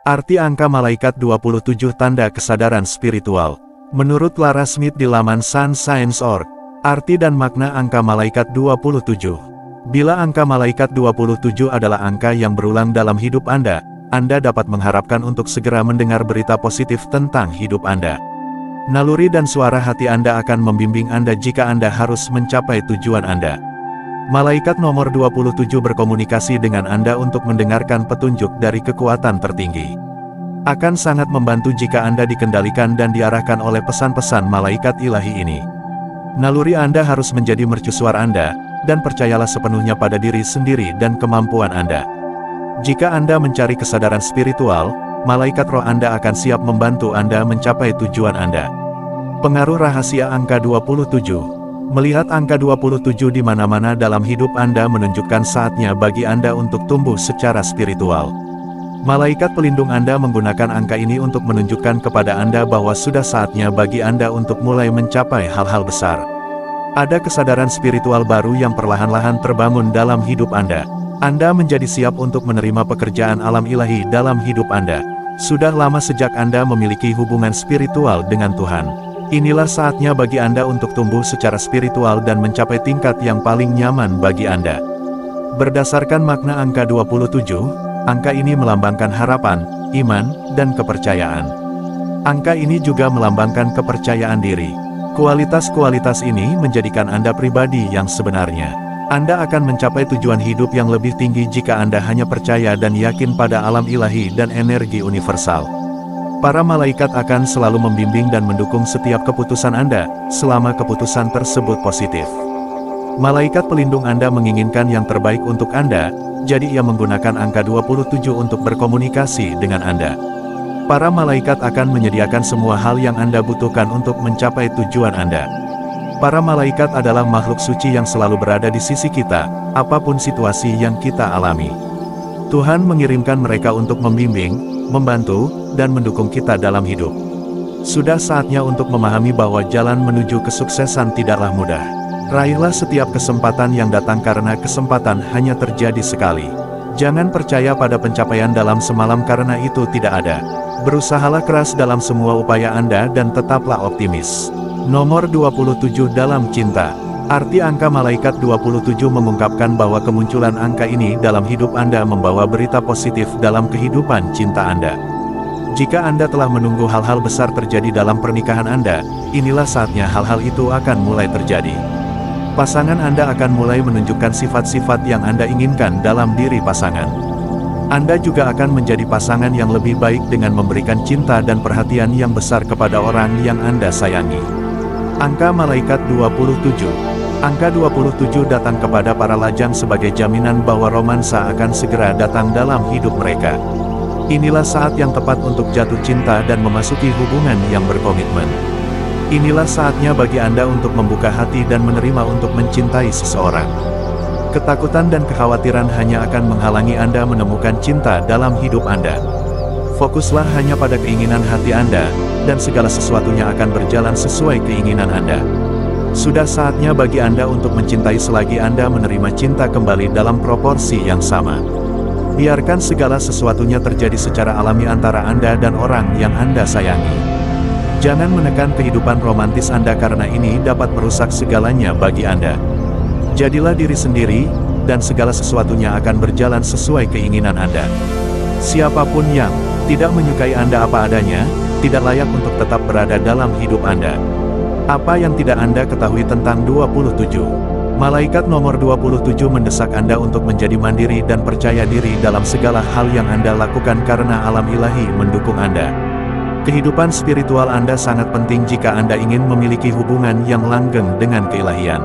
Arti angka malaikat 27 tanda kesadaran spiritual. Menurut Clara Smith di laman sunscience.org, arti dan makna angka malaikat 27. Bila angka malaikat 27 adalah angka yang berulang dalam hidup Anda dapat mengharapkan untuk segera mendengar berita positif tentang hidup Anda. Naluri dan suara hati Anda akan membimbing Anda jika Anda harus mencapai tujuan Anda. Malaikat nomor 27 berkomunikasi dengan Anda untuk mendengarkan petunjuk dari kekuatan tertinggi. Akan sangat membantu jika Anda dikendalikan dan diarahkan oleh pesan-pesan malaikat ilahi ini. Naluri Anda harus menjadi mercusuar Anda, dan percayalah sepenuhnya pada diri sendiri dan kemampuan Anda. Jika Anda mencari kesadaran spiritual, malaikat roh Anda akan siap membantu Anda mencapai tujuan Anda. Pengaruh rahasia angka 27. Melihat angka 27 di mana-mana dalam hidup Anda menunjukkan saatnya bagi Anda untuk tumbuh secara spiritual. Malaikat pelindung Anda menggunakan angka ini untuk menunjukkan kepada Anda bahwa sudah saatnya bagi Anda untuk mulai mencapai hal-hal besar. Ada kesadaran spiritual baru yang perlahan-lahan terbangun dalam hidup Anda. Anda menjadi siap untuk menerima pekerjaan alam ilahi dalam hidup Anda. Sudah lama sejak Anda memiliki hubungan spiritual dengan Tuhan. Inilah saatnya bagi Anda untuk tumbuh secara spiritual dan mencapai tingkat yang paling nyaman bagi Anda. Berdasarkan makna angka 27, angka ini melambangkan harapan, iman, dan kepercayaan. Angka ini juga melambangkan kepercayaan diri. Kualitas-kualitas ini menjadikan Anda pribadi yang sebenarnya. Anda akan mencapai tujuan hidup yang lebih tinggi jika Anda hanya percaya dan yakin pada alam ilahi dan energi universal. Para malaikat akan selalu membimbing dan mendukung setiap keputusan Anda, selama keputusan tersebut positif. Malaikat pelindung Anda menginginkan yang terbaik untuk Anda, jadi ia menggunakan angka 27 untuk berkomunikasi dengan Anda. Para malaikat akan menyediakan semua hal yang Anda butuhkan untuk mencapai tujuan Anda. Para malaikat adalah makhluk suci yang selalu berada di sisi kita, apapun situasi yang kita alami. Tuhan mengirimkan mereka untuk membimbing, membantu, dan mendukung kita dalam hidup. Sudah saatnya untuk memahami bahwa jalan menuju kesuksesan tidaklah mudah. Raihlah setiap kesempatan yang datang karena kesempatan hanya terjadi sekali. Jangan percaya pada pencapaian dalam semalam karena itu tidak ada. Berusahalah keras dalam semua upaya Anda dan tetaplah optimis. Nomor 27 dalam cinta. Arti angka malaikat 27 mengungkapkan bahwa kemunculan angka ini dalam hidup Anda membawa berita positif dalam kehidupan cinta Anda. Jika Anda telah menunggu hal-hal besar terjadi dalam pernikahan Anda, inilah saatnya hal-hal itu akan mulai terjadi. Pasangan Anda akan mulai menunjukkan sifat-sifat yang Anda inginkan dalam diri pasangan. Anda juga akan menjadi pasangan yang lebih baik dengan memberikan cinta dan perhatian yang besar kepada orang yang Anda sayangi. Angka malaikat 27. Angka 27 datang kepada para lajang sebagai jaminan bahwa romansa akan segera datang dalam hidup mereka. Inilah saat yang tepat untuk jatuh cinta dan memasuki hubungan yang berkomitmen. Inilah saatnya bagi Anda untuk membuka hati dan menerima untuk mencintai seseorang. Ketakutan dan kekhawatiran hanya akan menghalangi Anda menemukan cinta dalam hidup Anda. Fokuslah hanya pada keinginan hati Anda, dan segala sesuatunya akan berjalan sesuai keinginan Anda. Sudah saatnya bagi Anda untuk mencintai selagi Anda menerima cinta kembali dalam proporsi yang sama. Biarkan segala sesuatunya terjadi secara alami antara Anda dan orang yang Anda sayangi. Jangan menekan kehidupan romantis Anda karena ini dapat merusak segalanya bagi Anda. Jadilah diri sendiri, dan segala sesuatunya akan berjalan sesuai keinginan Anda. Siapapun yang tidak menyukai Anda apa adanya, tidak layak untuk tetap berada dalam hidup Anda. Apa yang tidak Anda ketahui tentang 27? Malaikat nomor 27 mendesak Anda untuk menjadi mandiri dan percaya diri dalam segala hal yang Anda lakukan karena alam ilahi mendukung Anda. Kehidupan spiritual Anda sangat penting jika Anda ingin memiliki hubungan yang langgeng dengan keilahian.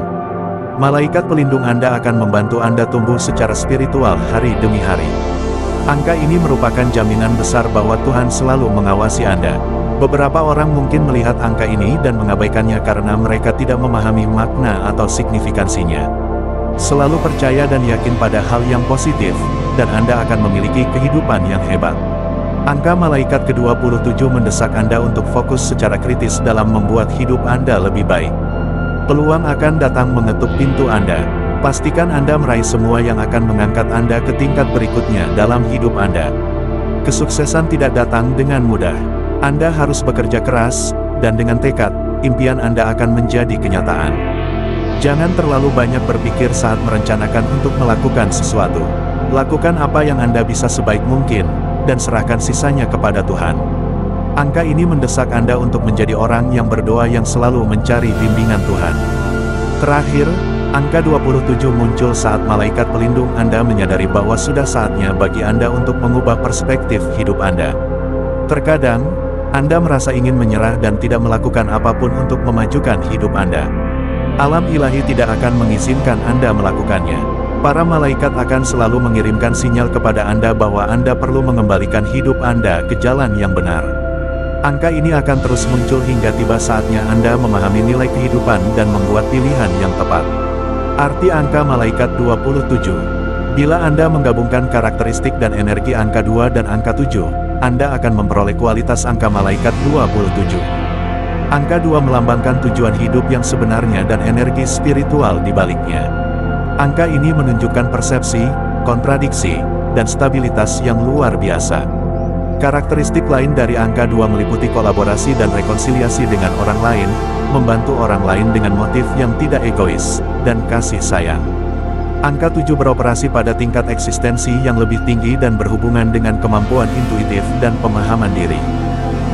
Malaikat pelindung Anda akan membantu Anda tumbuh secara spiritual hari demi hari. Angka ini merupakan jaminan besar bahwa Tuhan selalu mengawasi Anda. Beberapa orang mungkin melihat angka ini dan mengabaikannya karena mereka tidak memahami makna atau signifikansinya. Selalu percaya dan yakin pada hal yang positif, dan Anda akan memiliki kehidupan yang hebat. Angka malaikat ke-27 mendesak Anda untuk fokus secara kritis dalam membuat hidup Anda lebih baik. Peluang akan datang mengetuk pintu Anda. Pastikan Anda meraih semua yang akan mengangkat Anda ke tingkat berikutnya dalam hidup Anda. Kesuksesan tidak datang dengan mudah. Anda harus bekerja keras, dan dengan tekad, impian Anda akan menjadi kenyataan. Jangan terlalu banyak berpikir saat merencanakan untuk melakukan sesuatu. Lakukan apa yang Anda bisa sebaik mungkin, dan serahkan sisanya kepada Tuhan. Angka ini mendesak Anda untuk menjadi orang yang berdoa yang selalu mencari bimbingan Tuhan. Terakhir, angka 27 muncul saat malaikat pelindung Anda menyadari bahwa sudah saatnya bagi Anda untuk mengubah perspektif hidup Anda. Terkadang, Anda merasa ingin menyerah dan tidak melakukan apapun untuk memajukan hidup Anda. Alam ilahi tidak akan mengizinkan Anda melakukannya. Para malaikat akan selalu mengirimkan sinyal kepada Anda bahwa Anda perlu mengembalikan hidup Anda ke jalan yang benar. Angka ini akan terus muncul hingga tiba saatnya Anda memahami nilai kehidupan dan membuat pilihan yang tepat. Arti angka malaikat 27. Bila Anda menggabungkan karakteristik dan energi angka 2 dan angka 7, Anda akan memperoleh kualitas angka malaikat 27. Angka 2 melambangkan tujuan hidup yang sebenarnya dan energi spiritual di baliknya. Angka ini menunjukkan persepsi, kontradiksi, dan stabilitas yang luar biasa. Karakteristik lain dari angka 2 meliputi kolaborasi dan rekonsiliasi dengan orang lain, membantu orang lain dengan motif yang tidak egois, dan kasih sayang. Angka 7 beroperasi pada tingkat eksistensi yang lebih tinggi dan berhubungan dengan kemampuan intuitif dan pemahaman diri.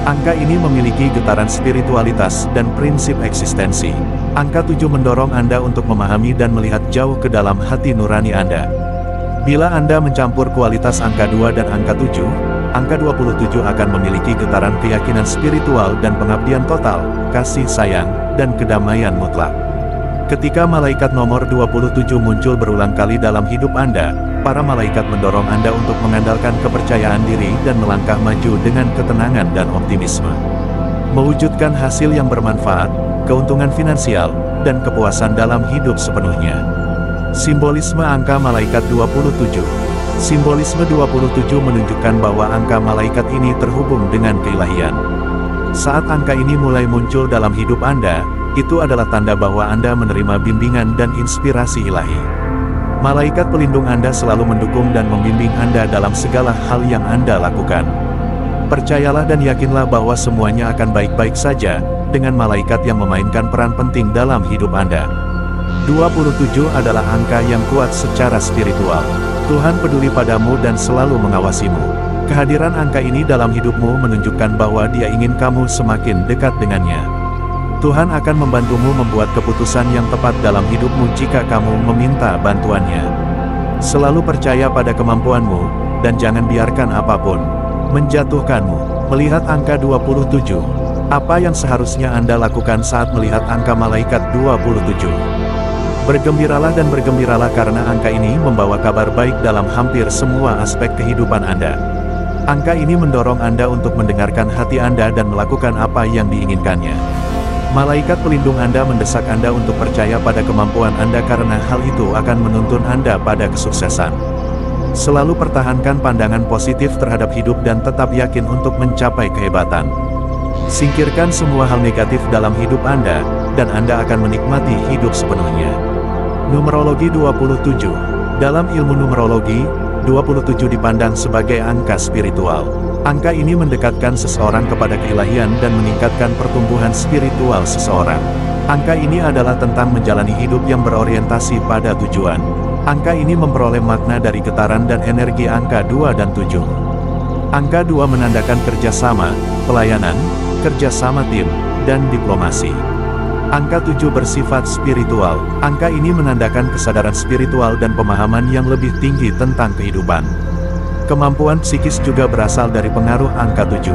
Angka ini memiliki getaran spiritualitas dan prinsip eksistensi. Angka 7 mendorong Anda untuk memahami dan melihat jauh ke dalam hati nurani Anda. Bila Anda mencampur kualitas angka 2 dan angka 7, angka 27 akan memiliki getaran keyakinan spiritual dan pengabdian total, kasih sayang, dan kedamaian mutlak. Ketika malaikat nomor 27 muncul berulang kali dalam hidup Anda, para malaikat mendorong Anda untuk mengandalkan kepercayaan diri dan melangkah maju dengan ketenangan dan optimisme. Mewujudkan hasil yang bermanfaat, keuntungan finansial, dan kepuasan dalam hidup sepenuhnya. Simbolisme angka malaikat 27. Simbolisme 27 menunjukkan bahwa angka malaikat ini terhubung dengan keilahian. Saat angka ini mulai muncul dalam hidup Anda, itu adalah tanda bahwa Anda menerima bimbingan dan inspirasi ilahi. Malaikat pelindung Anda selalu mendukung dan membimbing Anda dalam segala hal yang Anda lakukan. Percayalah dan yakinlah bahwa semuanya akan baik-baik saja, dengan malaikat yang memainkan peran penting dalam hidup Anda. 27 adalah angka yang kuat secara spiritual. Tuhan peduli padamu dan selalu mengawasimu. Kehadiran angka ini dalam hidupmu menunjukkan bahwa Dia ingin kamu semakin dekat dengannya. Tuhan akan membantumu membuat keputusan yang tepat dalam hidupmu jika kamu meminta bantuannya. Selalu percaya pada kemampuanmu, dan jangan biarkan apapun menjatuhkanmu. Melihat angka 27, apa yang seharusnya Anda lakukan saat melihat angka malaikat 27? Bergembiralah dan bergembiralah karena angka ini membawa kabar baik dalam hampir semua aspek kehidupan Anda. Angka ini mendorong Anda untuk mendengarkan hati Anda dan melakukan apa yang diinginkannya. Malaikat pelindung Anda mendesak Anda untuk percaya pada kemampuan Anda karena hal itu akan menuntun Anda pada kesuksesan. Selalu pertahankan pandangan positif terhadap hidup dan tetap yakin untuk mencapai kehebatan. Singkirkan semua hal negatif dalam hidup Anda, dan Anda akan menikmati hidup sepenuhnya. Numerologi 27. Dalam ilmu numerologi, 27 dipandang sebagai angka spiritual. Angka ini mendekatkan seseorang kepada keilahian dan meningkatkan pertumbuhan spiritual seseorang. Angka ini adalah tentang menjalani hidup yang berorientasi pada tujuan. Angka ini memperoleh makna dari getaran dan energi angka 2 dan 7. Angka 2 menandakan kerjasama, pelayanan, kerjasama tim, dan diplomasi. Angka 7 bersifat spiritual. Angka ini menandakan kesadaran spiritual dan pemahaman yang lebih tinggi tentang kehidupan. Kemampuan psikis juga berasal dari pengaruh angka 7.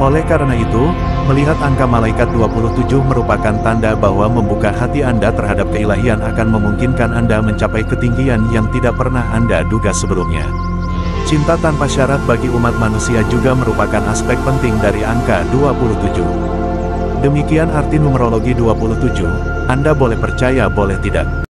Oleh karena itu, melihat angka malaikat 27 merupakan tanda bahwa membuka hati Anda terhadap keilahian akan memungkinkan Anda mencapai ketinggian yang tidak pernah Anda duga sebelumnya. Cinta tanpa syarat bagi umat manusia juga merupakan aspek penting dari angka 27. Demikian arti numerologi 27, Anda boleh percaya boleh tidak.